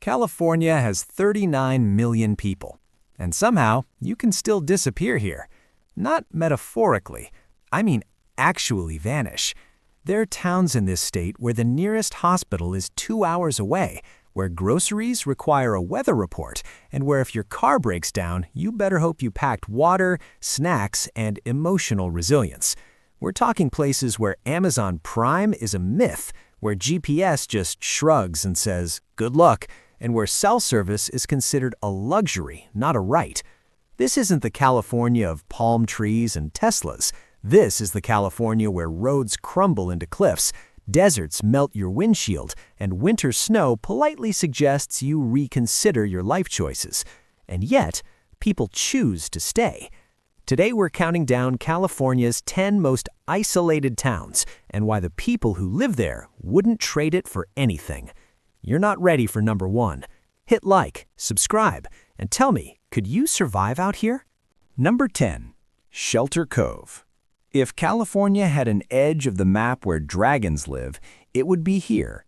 California has 39 million people, and somehow you can still disappear here. Not metaphorically, I mean actually vanish. There are towns in this state where the nearest hospital is 2 hours away, where groceries require a weather report, and where if your car breaks down, you better hope you packed water, snacks, and emotional resilience. We're talking places where Amazon Prime is a myth, where GPS just shrugs and says, "Good luck," and where cell service is considered a luxury, not a right. This isn't the California of palm trees and Teslas. This is the California where roads crumble into cliffs, deserts melt your windshield, and winter snow politely suggests you reconsider your life choices. And yet, people choose to stay. Today we're counting down California's 10 most isolated towns and why the people who live there wouldn't trade it for anything. You're not ready for number 1. Hit like, subscribe, and tell me, could you survive out here? Number 10. Shelter Cove. If California had an edge of the map where dragons live, it would be here.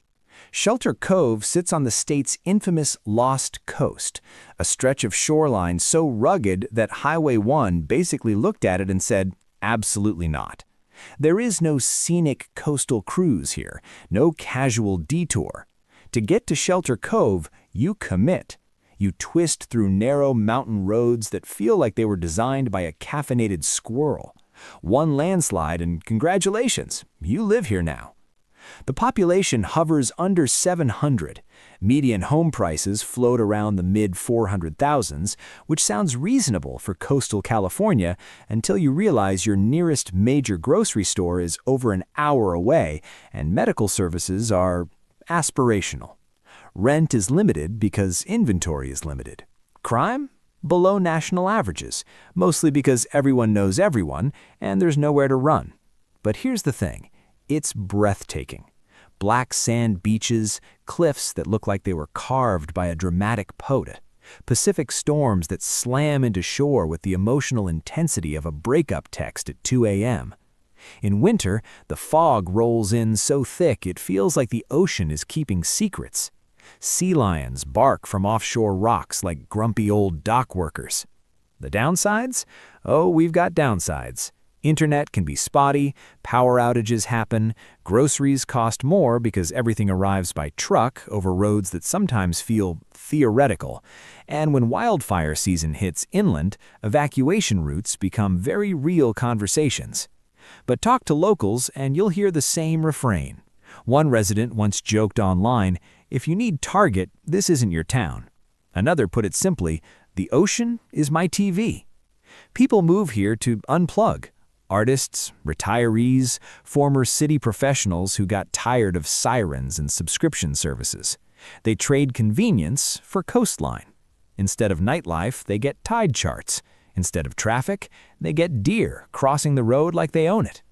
Shelter Cove sits on the state's infamous Lost Coast, a stretch of shoreline so rugged that Highway 1 basically looked at it and said, absolutely not. There is no scenic coastal cruise here, no casual detour. To get to Shelter Cove, you commit. You twist through narrow mountain roads that feel like they were designed by a caffeinated squirrel. One landslide and congratulations, you live here now. The population hovers under 700. Median home prices float around the mid-400,000s, which sounds reasonable for coastal California until you realize your nearest major grocery store is over an hour away and medical services are aspirational. Rent is limited because inventory is limited. Crime? Below national averages, mostly because everyone knows everyone and there's nowhere to run. But here's the thing. It's breathtaking. Black sand beaches, cliffs that look like they were carved by a dramatic poet, Pacific storms that slam into shore with the emotional intensity of a breakup text at 2 a.m. In winter, the fog rolls in so thick it feels like the ocean is keeping secrets. Sea lions bark from offshore rocks like grumpy old dock workers. The downsides? Oh, we've got downsides. Internet can be spotty, power outages happen, groceries cost more because everything arrives by truck over roads that sometimes feel theoretical, and when wildfire season hits inland, evacuation routes become very real conversations. But talk to locals and you'll hear the same refrain. One resident once joked online, "If you need Target, this isn't your town." Another put it simply, "The ocean is my TV." People move here to unplug. Artists, retirees, former city professionals who got tired of sirens and subscription services. They trade convenience for coastline. Instead of nightlife, they get tide charts. Instead of traffic, they get deer crossing the road like they own it.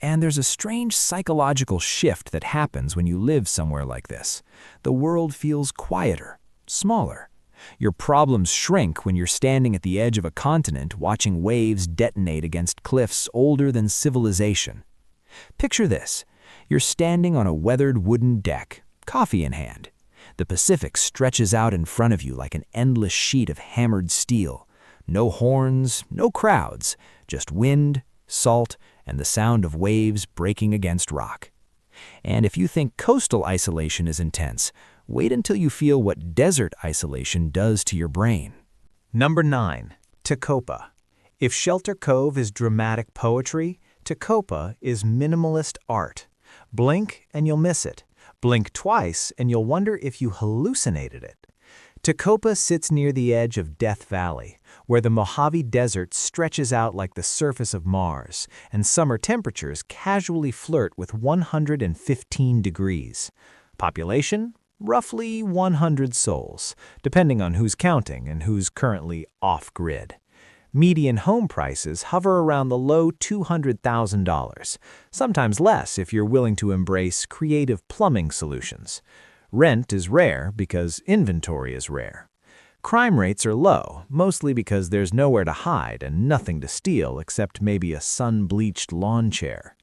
And there's a strange psychological shift that happens when you live somewhere like this. The world feels quieter, smaller. Your problems shrink when you're standing at the edge of a continent watching waves detonate against cliffs older than civilization. Picture this. You're standing on a weathered wooden deck, coffee in hand. The Pacific stretches out in front of you like an endless sheet of hammered steel. No horns, no crowds, just wind, salt, and the sound of waves breaking against rock. And if you think coastal isolation is intense, wait until you feel what desert isolation does to your brain. Number 9. Tecopa. If Shelter Cove is dramatic poetry, Tecopa is minimalist art. Blink and you'll miss it. Blink twice and you'll wonder if you hallucinated it. Tecopa sits near the edge of Death Valley, where the Mojave Desert stretches out like the surface of Mars, and summer temperatures casually flirt with 115 degrees. Population? Roughly 100 souls, depending on who's counting and who's currently off-grid. Median home prices hover around the low $200,000, sometimes less if you're willing to embrace creative plumbing solutions. Rent is rare because inventory is rare. Crime rates are low, mostly because there's nowhere to hide and nothing to steal except maybe a sun-bleached lawn chair.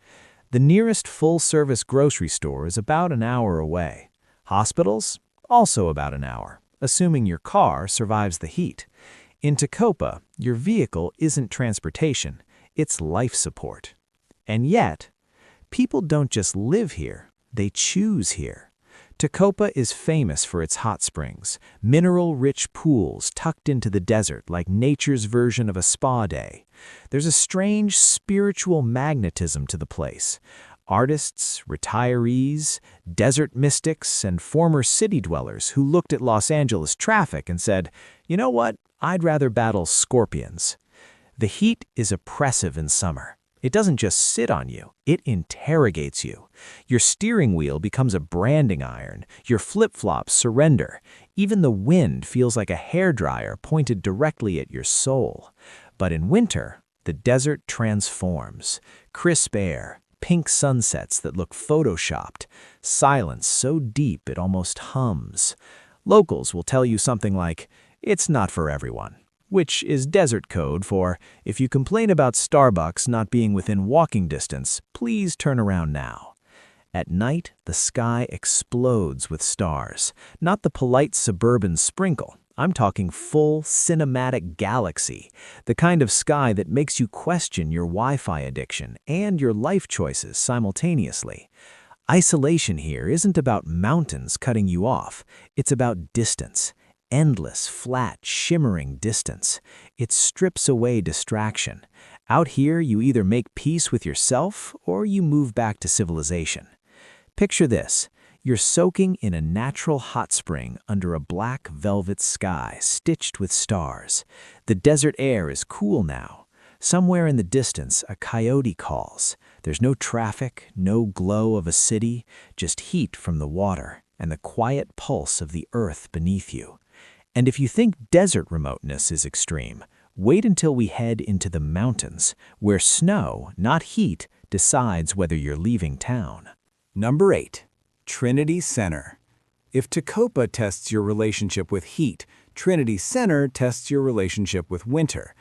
The nearest full-service grocery store is about an hour away. Hospitals? Also about an hour. assuming your car survives the heat. In Tecopa, your vehicle isn't transportation, it's life support. And yet, people don't just live here, they choose here. Tecopa is famous for its hot springs, mineral-rich pools tucked into the desert like nature's version of a spa day. There's a strange spiritual magnetism to the place. Artists, retirees, desert mystics, and former city dwellers who looked at Los Angeles traffic and said, "You know what? I'd rather battle scorpions." The heat is oppressive in summer. It doesn't just sit on you, it interrogates you. Your steering wheel becomes a branding iron, your flip-flops surrender. Even the wind feels like a hairdryer pointed directly at your soul. But in winter, the desert transforms. Crisp air, pink sunsets that look photoshopped, silence so deep it almost hums. Locals will tell you something like, "It's not for everyone," which is desert code for, if you complain about Starbucks not being within walking distance, please turn around now. At night, the sky explodes with stars, not the polite suburban sprinkle. I'm talking full cinematic galaxy, the kind of sky that makes you question your Wi-Fi addiction and your life choices simultaneously. Isolation here isn't about mountains cutting you off, it's about distance. Endless, flat, shimmering distance. It strips away distraction. Out here, you either make peace with yourself or you move back to civilization. Picture this. You're soaking in a natural hot spring under a black velvet sky stitched with stars. The desert air is cool now. Somewhere in the distance, a coyote calls. There's no traffic, no glow of a city, just heat from the water and the quiet pulse of the earth beneath you. And if you think desert remoteness is extreme, wait until we head into the mountains, where snow, not heat, decides whether you're leaving town. Number 8. Trinity Center. If Tecopa tests your relationship with heat, Trinity Center tests your relationship with winter.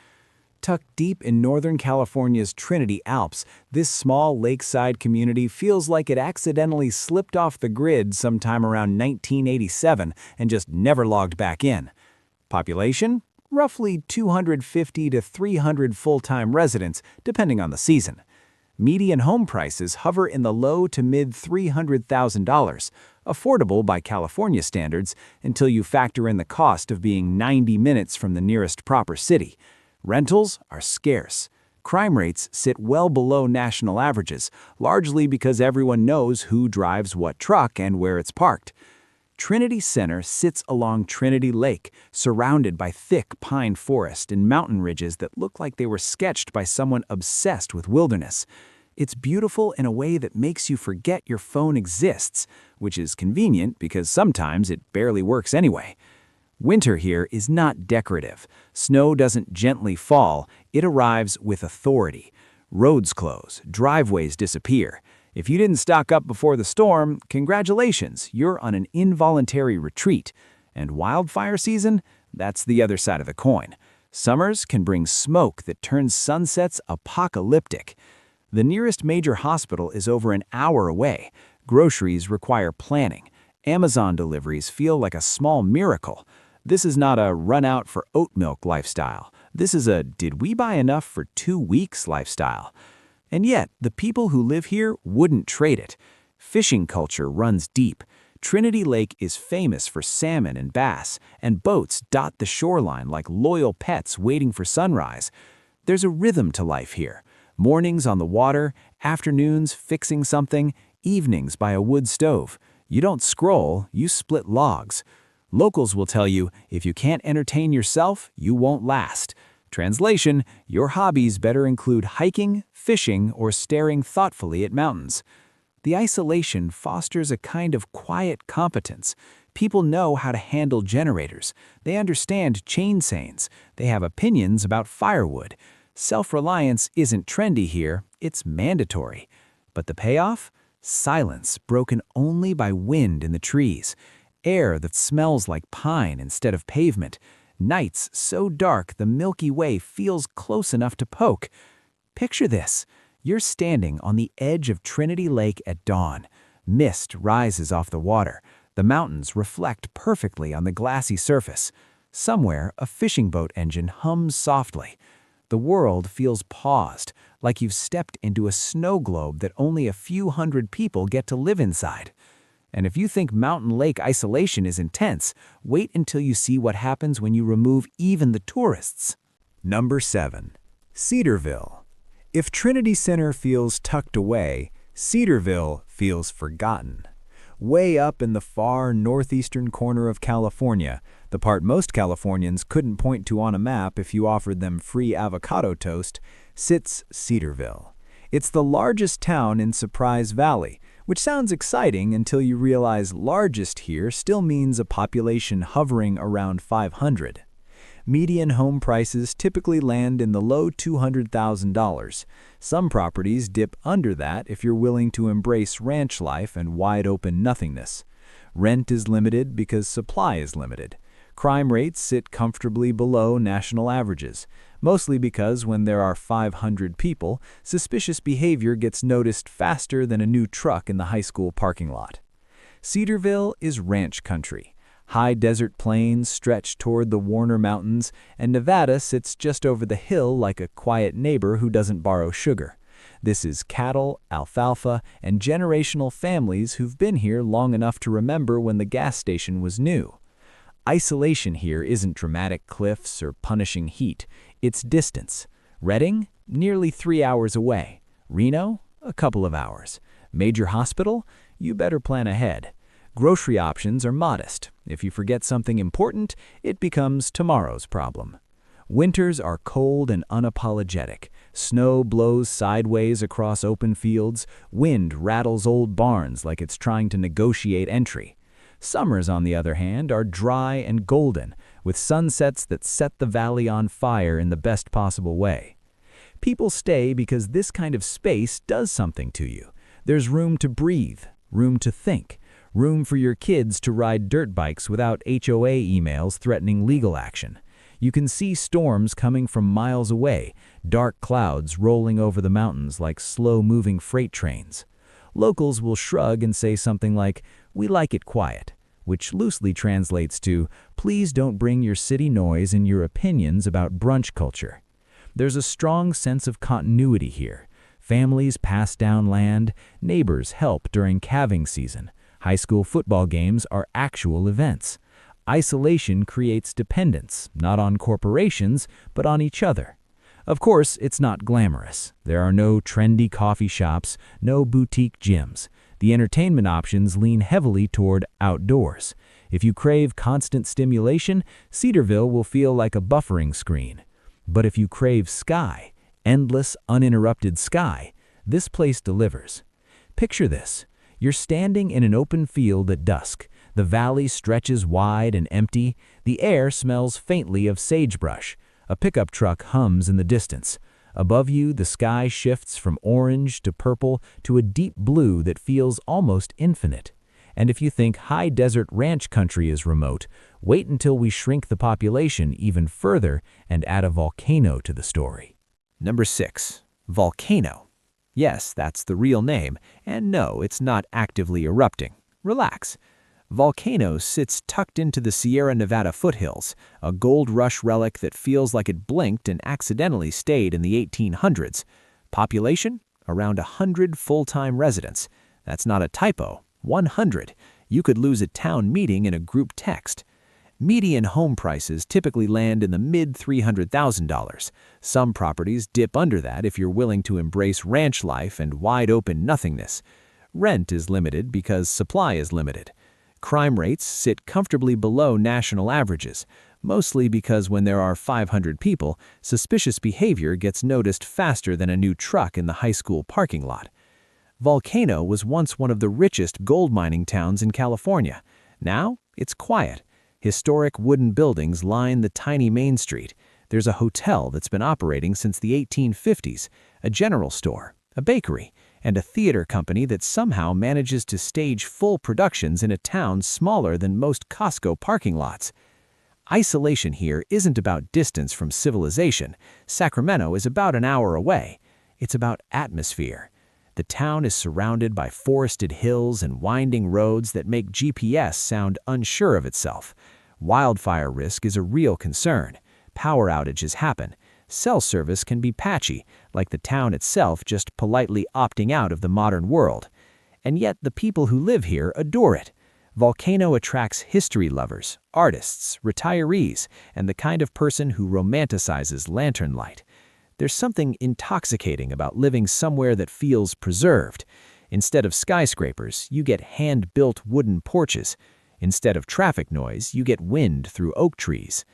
Tucked deep in Northern California's Trinity Alps, this small lakeside community feels like it accidentally slipped off the grid sometime around 1987 and just never logged back in. Population? Roughly 250 to 300 full-time residents, depending on the season. Median home prices hover in the low to mid $300,000, affordable by California standards until you factor in the cost of being 90 minutes from the nearest proper city. Rentals are scarce. Crime rates sit well below national averages, largely because everyone knows who drives what truck and where it's parked. Trinity Center sits along Trinity Lake, surrounded by thick pine forest and mountain ridges that look like they were sketched by someone obsessed with wilderness. It's beautiful in a way that makes you forget your phone exists, which is convenient because sometimes it barely works anyway. Winter here is not decorative. Snow doesn't gently fall, it arrives with authority. Roads close, driveways disappear. If you didn't stock up before the storm, congratulations, you're on an involuntary retreat. And wildfire season? That's the other side of the coin. Summers can bring smoke that turns sunsets apocalyptic. The nearest major hospital is over an hour away. Groceries require planning. Amazon deliveries feel like a small miracle. This is not a run-out for oat milk lifestyle. This is a did we buy enough for 2 weeks lifestyle. And yet, the people who live here wouldn't trade it. Fishing culture runs deep. Trinity Lake is famous for salmon and bass, and boats dot the shoreline like loyal pets waiting for sunrise. There's a rhythm to life here. Mornings on the water, afternoons fixing something, evenings by a wood stove. You don't scroll, you split logs. Locals will tell you, if you can't entertain yourself, you won't last. Translation, your hobbies better include hiking, fishing, or staring thoughtfully at mountains. The isolation fosters a kind of quiet competence. People know how to handle generators. They understand chainsaws. They have opinions about firewood. Self-reliance isn't trendy here, it's mandatory. But the payoff? Silence broken only by wind in the trees. Air that smells like pine instead of pavement. Nights so dark the Milky Way feels close enough to poke. Picture this. You're standing on the edge of Trinity Lake at dawn. Mist rises off the water. The mountains reflect perfectly on the glassy surface. Somewhere, a fishing boat engine hums softly. The world feels paused, like you've stepped into a snow globe that only a few hundred people get to live inside. And if you think mountain lake isolation is intense, wait until you see what happens when you remove even the tourists. Number 7. Cedarville. If Trinity Center feels tucked away, Cedarville feels forgotten. Way up in the far northeastern corner of California, the part most Californians couldn't point to on a map if you offered them free avocado toast, sits Cedarville. It's the largest town in Surprise Valley, which sounds exciting until you realize largest here still means a population hovering around 500. Median home prices typically land in the low $200,000. Some properties dip under that if you're willing to embrace ranch life and wide-open nothingness. Rent is limited because supply is limited. Crime rates sit comfortably below national averages, mostly because when there are 500 people, suspicious behavior gets noticed faster than a new truck in the high school parking lot. Cedarville is ranch country. High desert plains stretch toward the Warner Mountains, and Nevada sits just over the hill like a quiet neighbor who doesn't borrow sugar. This is cattle, alfalfa, and generational families who've been here long enough to remember when the gas station was new. Isolation here isn't dramatic cliffs or punishing heat, it's distance. Redding, nearly 3 hours away. Reno, a couple of hours. Major hospital, you better plan ahead. Grocery options are modest. If you forget something important, it becomes tomorrow's problem. Winters are cold and unapologetic. Snow blows sideways across open fields. Wind rattles old barns like it's trying to negotiate entry. Summers, on the other hand, are dry and golden, with sunsets that set the valley on fire in the best possible way. People stay because this kind of space does something to you. There's room to breathe, room to think, room for your kids to ride dirt bikes without HOA emails threatening legal action. You can see storms coming from miles away, dark clouds rolling over the mountains like slow-moving freight trains. Locals will shrug and say something like, "We like it quiet," which loosely translates to, "Please don't bring your city noise and your opinions about brunch culture." There's a strong sense of continuity here. Families pass down land, neighbors help during calving season. High school football games are actual events. Isolation creates dependence, not on corporations, but on each other. Of course, it's not glamorous. There are no trendy coffee shops, no boutique gyms. The entertainment options lean heavily toward outdoors. If you crave constant stimulation, Cedarville will feel like a buffering screen. But if you crave sky, endless, uninterrupted sky, this place delivers. Picture this. You're standing in an open field at dusk. The valley stretches wide and empty. The air smells faintly of sagebrush. A pickup truck hums in the distance. Above you, the sky shifts from orange to purple to a deep blue that feels almost infinite. And if you think high desert ranch country is remote, wait until we shrink the population even further and add a volcano to the story. Number 6. Volcano. Yes, that's the real name, and no, it's not actively erupting. Relax. Volcano sits tucked into the Sierra Nevada foothills, a gold rush relic that feels like it blinked and accidentally stayed in the 1800s. Population? Around 100 full-time residents. That's not a typo. 100. You could lose a town meeting in a group text. Median home prices typically land in the mid-$300,000. Some properties dip under that if you're willing to embrace ranch life and wide-open nothingness. Rent is limited because supply is limited. Crime rates sit comfortably below national averages, mostly because when there are 500 people, suspicious behavior gets noticed faster than a new truck in the high school parking lot. Volcano was once one of the richest gold mining towns in California. Now, it's quiet. Historic wooden buildings line the tiny main street. There's a hotel that's been operating since the 1850s, a general store, a bakery, and a theater company that somehow manages to stage full productions in a town smaller than most Costco parking lots. Isolation here isn't about distance from civilization. Sacramento is about an hour away. It's about atmosphere. The town is surrounded by forested hills and winding roads that make GPS sound unsure of itself. Wildfire risk is a real concern. Power outages happen. Cell service can be patchy, like the town itself just politely opting out of the modern world. And yet the people who live here adore it. Volcano attracts history lovers, artists, retirees, and the kind of person who romanticizes lantern light. There's something intoxicating about living somewhere that feels preserved. Instead of skyscrapers, you get hand-built wooden porches. Instead of traffic noise, you get wind through oak trees.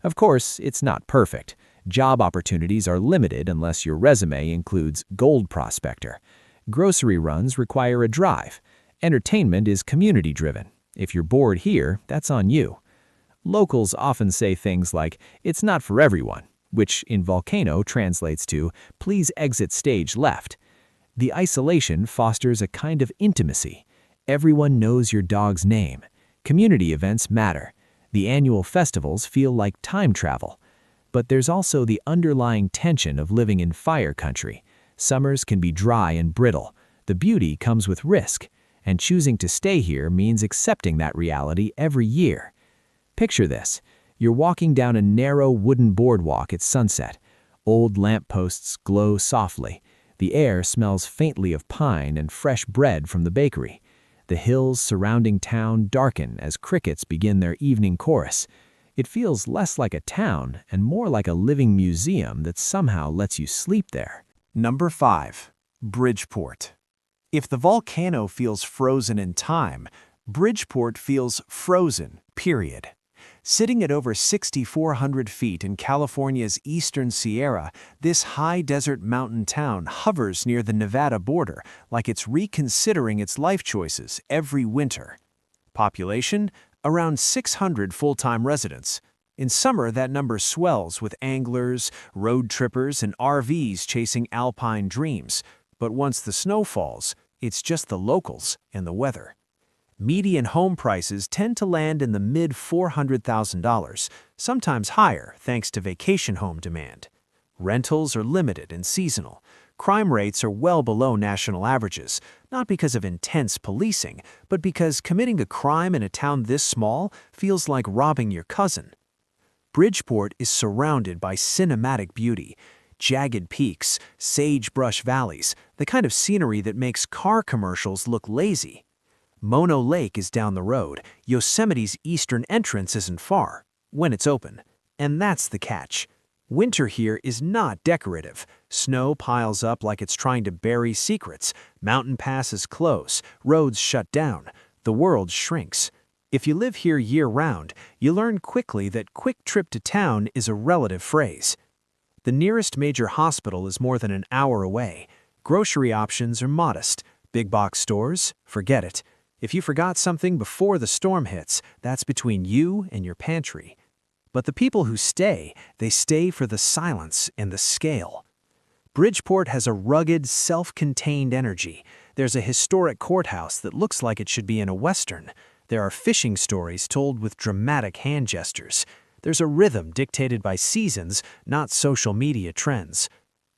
Of course, it's not perfect. Job opportunities are limited unless your resume includes gold prospector. Grocery runs require a drive. Entertainment is community-driven. If you're bored here, that's on you. Locals often say things like, "It's not for everyone," which in Volcano translates to, "Please exit stage left." The isolation fosters a kind of intimacy. Everyone knows your dog's name. Community events matter. The annual festivals feel like time travel. But there's also the underlying tension of living in fire country. Summers can be dry and brittle. The beauty comes with risk, and choosing to stay here means accepting that reality every year. Picture this. You're walking down a narrow wooden boardwalk at sunset. Old lampposts glow softly. The air smells faintly of pine and fresh bread from the bakery. The hills surrounding town darken as crickets begin their evening chorus. It feels less like a town and more like a living museum that somehow lets you sleep there. Number 5. Bridgeport. If the volcano feels frozen in time, Bridgeport feels frozen, period. Sitting at over 6,400 feet in California's eastern Sierra, this high desert mountain town hovers near the Nevada border like it's reconsidering its life choices every winter. Population? Around 600 full-time residents. In summer, that number swells with anglers, road trippers, and RVs chasing alpine dreams. But once the snow falls, it's just the locals and the weather. Median home prices tend to land in the mid-$400,000, sometimes higher thanks to vacation home demand. Rentals are limited and seasonal. Crime rates are well below national averages, not because of intense policing, but because committing a crime in a town this small feels like robbing your cousin. Bridgeport is surrounded by cinematic beauty. Jagged peaks, sagebrush valleys, the kind of scenery that makes car commercials look lazy. Mono Lake is down the road. Yosemite's eastern entrance isn't far, when it's open. And that's the catch. Winter here is not decorative. Snow piles up like it's trying to bury secrets. Mountain passes close. Roads shut down. The world shrinks. If you live here year-round, you learn quickly that quick trip to town is a relative phrase. The nearest major hospital is more than an hour away. Grocery options are modest. Big box stores? Forget it. If you forgot something before the storm hits, that's between you and your pantry. But the people who stay, they stay for the silence and the scale. Bridgeport has a rugged, self-contained energy. There's a historic courthouse that looks like it should be in a Western. There are fishing stories told with dramatic hand gestures. There's a rhythm dictated by seasons, not social media trends.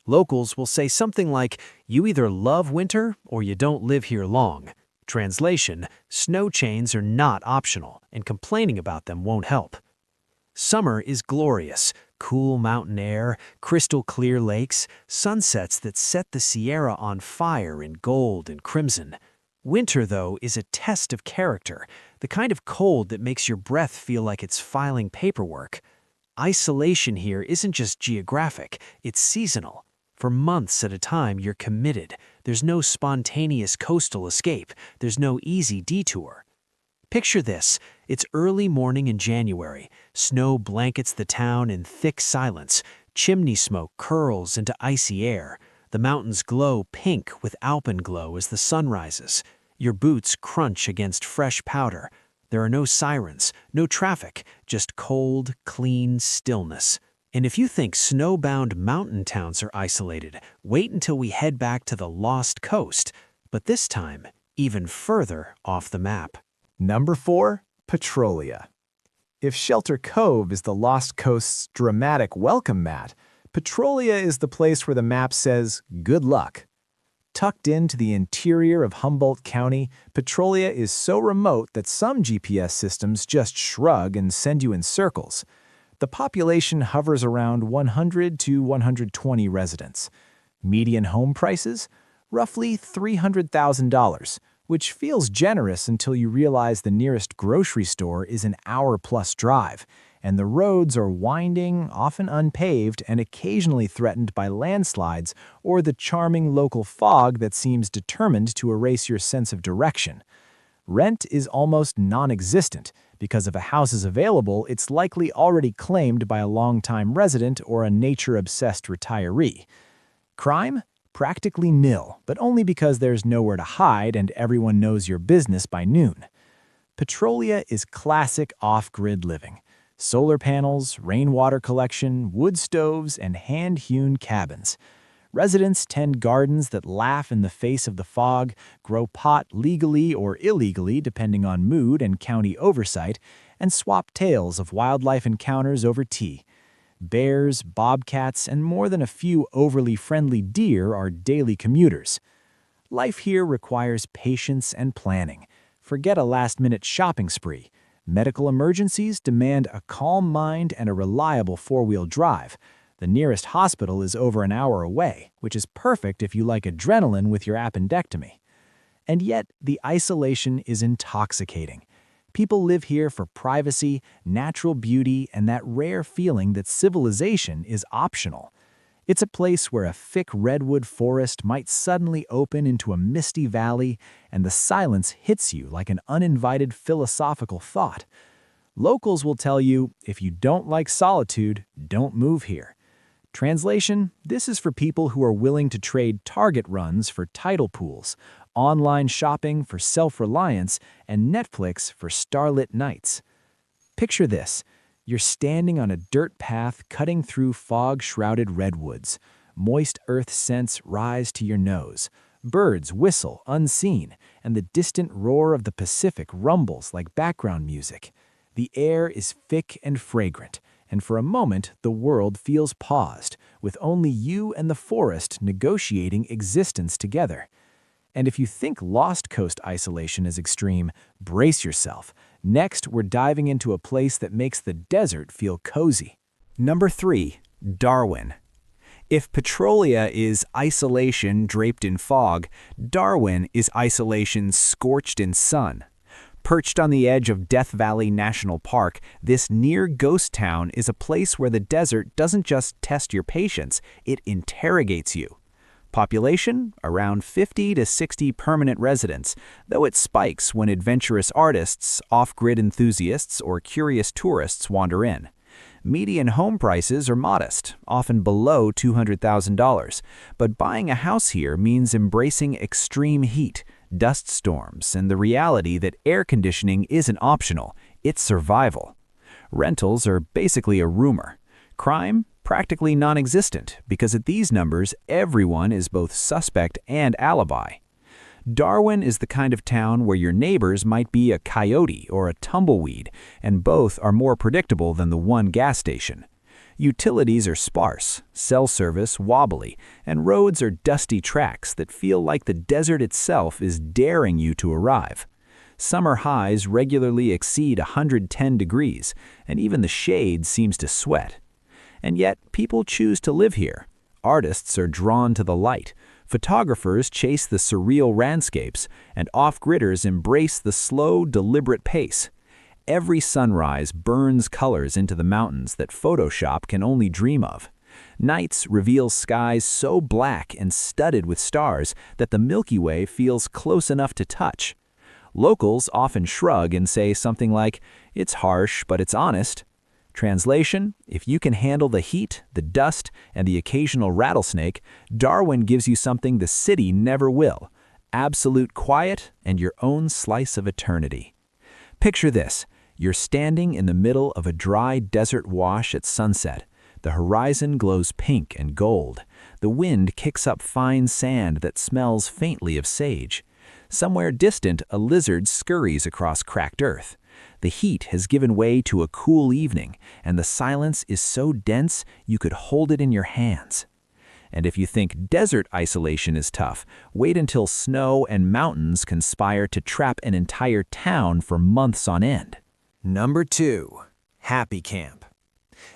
Locals will say something like, "You either love winter or you don't live here long." Translation, snow chains are not optional, and complaining about them won't help. Summer is glorious. Cool mountain air, crystal clear lakes, sunsets that set the Sierra on fire in gold and crimson. Winter, though, is a test of character, the kind of cold that makes your breath feel like it's filing paperwork. Isolation here isn't just geographic, it's seasonal. For months at a time, you're committed. There's no spontaneous coastal escape. There's no easy detour. Picture this. It's early morning in January. Snow blankets the town in thick silence. Chimney smoke curls into icy air. The mountains glow pink with alpenglow as the sun rises. Your boots crunch against fresh powder. There are no sirens, no traffic, just cold, clean stillness. And if you think snowbound mountain towns are isolated, wait until we head back to the Lost Coast, but this time even further off the map. Number 4. Petrolia. If Shelter Cove is the Lost Coast's dramatic welcome mat, Petrolia is the place where the map says, good luck. Tucked into the interior of Humboldt County, Petrolia is so remote that some GPS systems just shrug and send you in circles. The population hovers around 100 to 120 residents. Median home prices? Roughly $300,000, which feels generous until you realize the nearest grocery store is an hour-plus drive, and the roads are winding, often unpaved, and occasionally threatened by landslides or the charming local fog that seems determined to erase your sense of direction. Rent is almost non-existent, because if a house is available, it's likely already claimed by a longtime resident or a nature-obsessed retiree. Crime? Practically nil, but only because there's nowhere to hide and everyone knows your business by noon. Petrolia is classic off-grid living. Solar panels, rainwater collection, wood stoves, and hand-hewn cabins. Residents tend gardens that laugh in the face of the fog, grow pot legally or illegally depending on mood and county oversight, and swap tales of wildlife encounters over tea. Bears, bobcats, and more than a few overly friendly deer are daily commuters. Life here requires patience and planning. Forget a last-minute shopping spree. Medical emergencies demand a calm mind and a reliable four-wheel drive. The nearest hospital is over an hour away, which is perfect if you like adrenaline with your appendectomy. And yet, the isolation is intoxicating. People live here for privacy, natural beauty, and that rare feeling that civilization is optional. It's a place where a thick redwood forest might suddenly open into a misty valley, and the silence hits you like an uninvited philosophical thought. Locals will tell you, if you don't like solitude, don't move here. Translation: this is for people who are willing to trade Target runs for tidal pools, online shopping for self-reliance, and Netflix for starlit nights. Picture this. You're standing on a dirt path cutting through fog-shrouded redwoods. Moist earth scents rise to your nose. Birds whistle unseen, and the distant roar of the Pacific rumbles like background music. The air is thick and fragrant, and for a moment the world feels paused, with only you and the forest negotiating existence together. And if you think Lost Coast isolation is extreme, brace yourself. Next, we're diving into a place that makes the desert feel cozy. Number 3. Darwin. If Petrolia is isolation draped in fog, Darwin is isolation scorched in sun. Perched on the edge of Death Valley National Park, this near-ghost town is a place where the desert doesn't just test your patience, it interrogates you. Population? Around 50 to 60 permanent residents, though it spikes when adventurous artists, off-grid enthusiasts, or curious tourists wander in. Median home prices are modest, often below $200,000, but buying a house here means embracing extreme heat, dust storms, and the reality that air conditioning isn't optional, it's survival. Rentals are basically a rumor. Crime? Practically non-existent, because at these numbers, everyone is both suspect and alibi. Darwin is the kind of town where your neighbors might be a coyote or a tumbleweed, and both are more predictable than the one gas station. Utilities are sparse, cell service wobbly, and roads are dusty tracks that feel like the desert itself is daring you to arrive. Summer highs regularly exceed 110 degrees, and even the shade seems to sweat. And yet, people choose to live here. Artists are drawn to the light, photographers chase the surreal landscapes, and off-gridders embrace the slow, deliberate pace. Every sunrise burns colors into the mountains that Photoshop can only dream of. Nights reveal skies so black and studded with stars that the Milky Way feels close enough to touch. Locals often shrug and say something like, "It's harsh, but it's honest." Translation: if you can handle the heat, the dust, and the occasional rattlesnake, Darwin gives you something the city never will: absolute quiet and your own slice of eternity. Picture this. You're standing in the middle of a dry desert wash at sunset. The horizon glows pink and gold. The wind kicks up fine sand that smells faintly of sage. Somewhere distant, a lizard scurries across cracked earth. The heat has given way to a cool evening, and the silence is so dense you could hold it in your hands. And if you think desert isolation is tough, wait until snow and mountains conspire to trap an entire town for months on end. Number 2. Happy Camp.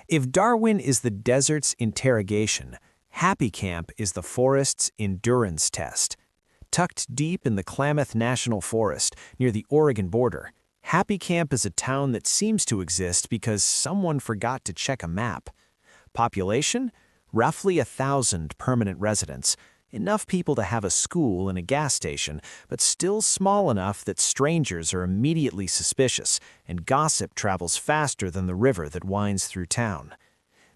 If Darwin is the desert's interrogation, Happy Camp is the forest's endurance test. Tucked deep in the Klamath National Forest near the Oregon border, Happy Camp is a town that seems to exist because someone forgot to check a map. Population? Roughly 1,000 permanent residents. Enough people to have a school and a gas station, but still small enough that strangers are immediately suspicious, and gossip travels faster than the river that winds through town.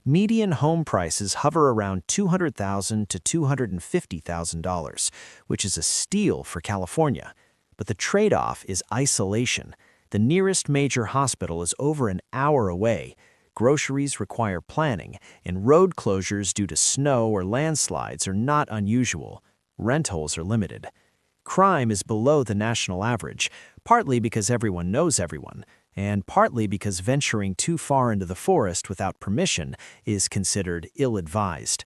Median home prices hover around $200,000 to $250,000, which is a steal for California. But the trade-off is isolation. The nearest major hospital is over an hour away. Groceries require planning, and road closures due to snow or landslides are not unusual. Rentals are limited. Crime is below the national average, partly because everyone knows everyone, and partly because venturing too far into the forest without permission is considered ill-advised.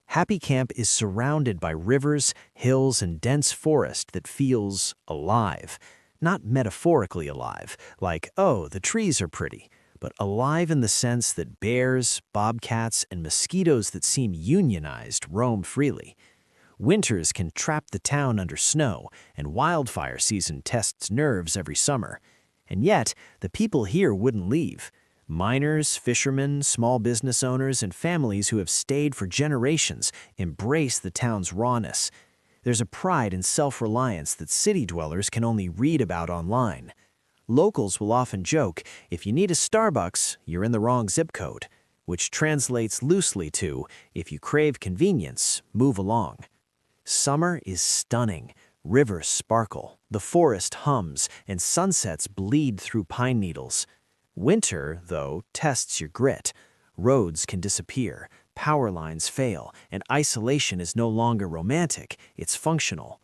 Happy Camp is surrounded by rivers, hills, and dense forest that feels alive. Not metaphorically alive, like, oh, the trees are pretty, but alive in the sense that bears, bobcats, and mosquitoes that seem unionized roam freely. Winters can trap the town under snow, and wildfire season tests nerves every summer. And yet, the people here wouldn't leave. Miners, fishermen, small business owners, and families who have stayed for generations embrace the town's rawness. There's a pride and self-reliance that city dwellers can only read about online. Locals will often joke, if you need a Starbucks, you're in the wrong zip code, which translates loosely to, if you crave convenience, move along. Summer is stunning. Rivers sparkle, the forest hums, and sunsets bleed through pine needles. Winter, though, tests your grit. Roads can disappear, power lines fail, and isolation is no longer romantic, it's functional.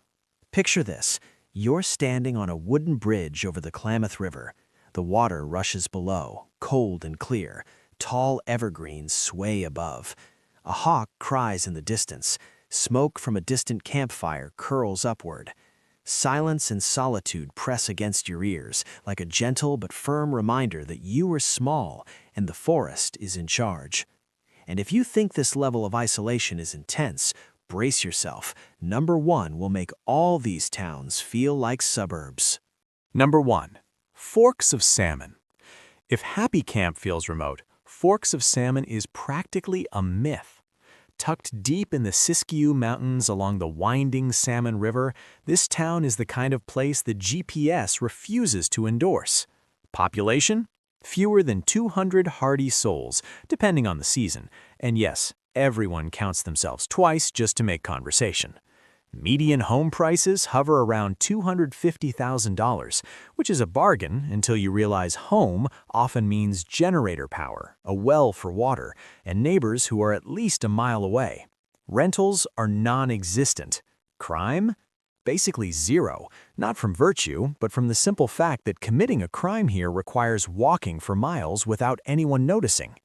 Picture this. You're standing on a wooden bridge over the Klamath River. The water rushes below, cold and clear. Tall evergreens sway above. A hawk cries in the distance. Smoke from a distant campfire curls upward. Silence and solitude press against your ears, like a gentle but firm reminder that you are small and the forest is in charge. And if you think this level of isolation is intense, brace yourself. Number 1 will make all these towns feel like suburbs. Number 1. Forks of Salmon. If Happy Camp feels remote, Forks of Salmon is practically a myth. Tucked deep in the Siskiyou Mountains along the winding Salmon River, this town is the kind of place the GPS refuses to endorse. Population? Fewer than 200 hardy souls, depending on the season. And yes, everyone counts themselves twice just to make conversation. Median home prices hover around $250,000, which is a bargain until you realize home often means generator power, a well for water, and neighbors who are at least a mile away. Rentals are non-existent. Crime? Basically zero, not from virtue, but from the simple fact that committing a crime here requires walking for miles without anyone noticing.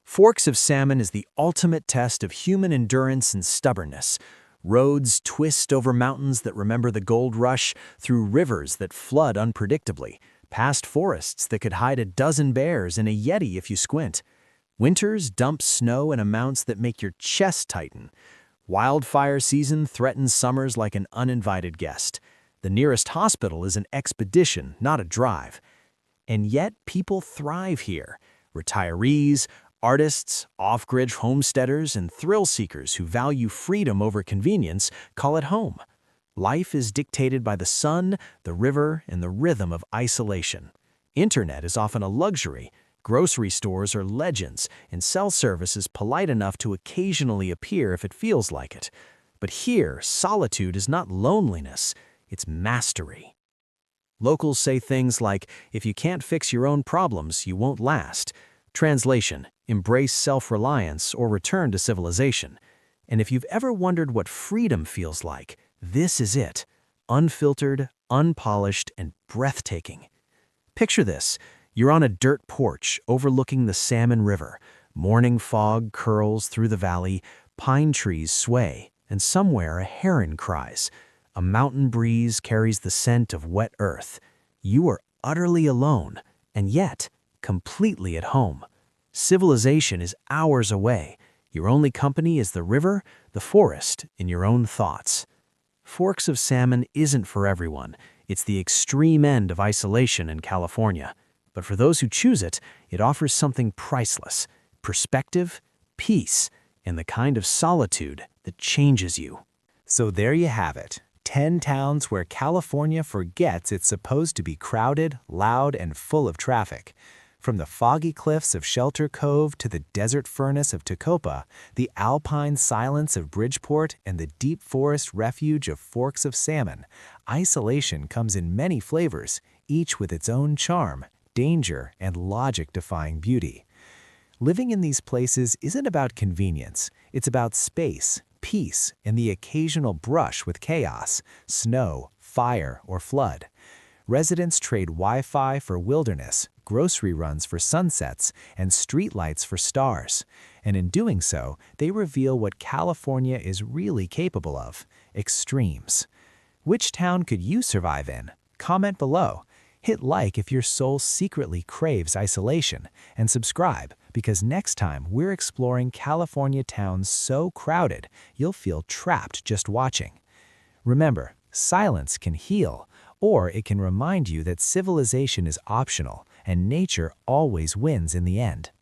Forks of Salmon is the ultimate test of human endurance and stubbornness. Roads twist over mountains that remember the gold rush, through rivers that flood unpredictably, past forests that could hide a dozen bears and a yeti if you squint. Winters dump snow in amounts that make your chest tighten. Wildfire season threatens summers like an uninvited guest. The nearest hospital is an expedition, not a drive. And yet people thrive here. Retirees, artists, off-grid homesteaders, and thrill-seekers who value freedom over convenience call it home. Life is dictated by the sun, the river, and the rhythm of isolation. Internet is often a luxury. Grocery stores are legends, and cell service is polite enough to occasionally appear if it feels like it. But here, solitude is not loneliness, it's mastery. Locals say things like, if you can't fix your own problems, you won't last. Translation, embrace self-reliance or return to civilization. And if you've ever wondered what freedom feels like, this is it. Unfiltered, unpolished, and breathtaking. Picture this. You're on a dirt porch overlooking the Salmon River. Morning fog curls through the valley. Pine trees sway, and somewhere a heron cries. A mountain breeze carries the scent of wet earth. You are utterly alone, and yet completely at home. Civilization is hours away. Your only company is the river, the forest, and your own thoughts. Forks of Salmon isn't for everyone. It's the extreme end of isolation in California. But for those who choose it, it offers something priceless: perspective, peace, and the kind of solitude that changes you. So there you have it. 10 towns where California forgets it's supposed to be crowded, loud, and full of traffic. From the foggy cliffs of Shelter Cove to the desert furnace of Tecopa, the alpine silence of Bridgeport, and the deep forest refuge of Forks of Salmon, isolation comes in many flavors, each with its own charm, danger, and logic-defying beauty. Living in these places isn't about convenience. It's about space, peace, and the occasional brush with chaos, snow, fire, or flood. Residents trade Wi-Fi for wilderness, grocery runs for sunsets, and streetlights for stars. And in doing so, they reveal what California is really capable of: extremes. Which town could you survive in? Comment below. Hit like if your soul secretly craves isolation, and subscribe, because next time we're exploring California towns so crowded you'll feel trapped just watching. Remember, silence can heal, or it can remind you that civilization is optional and nature always wins in the end.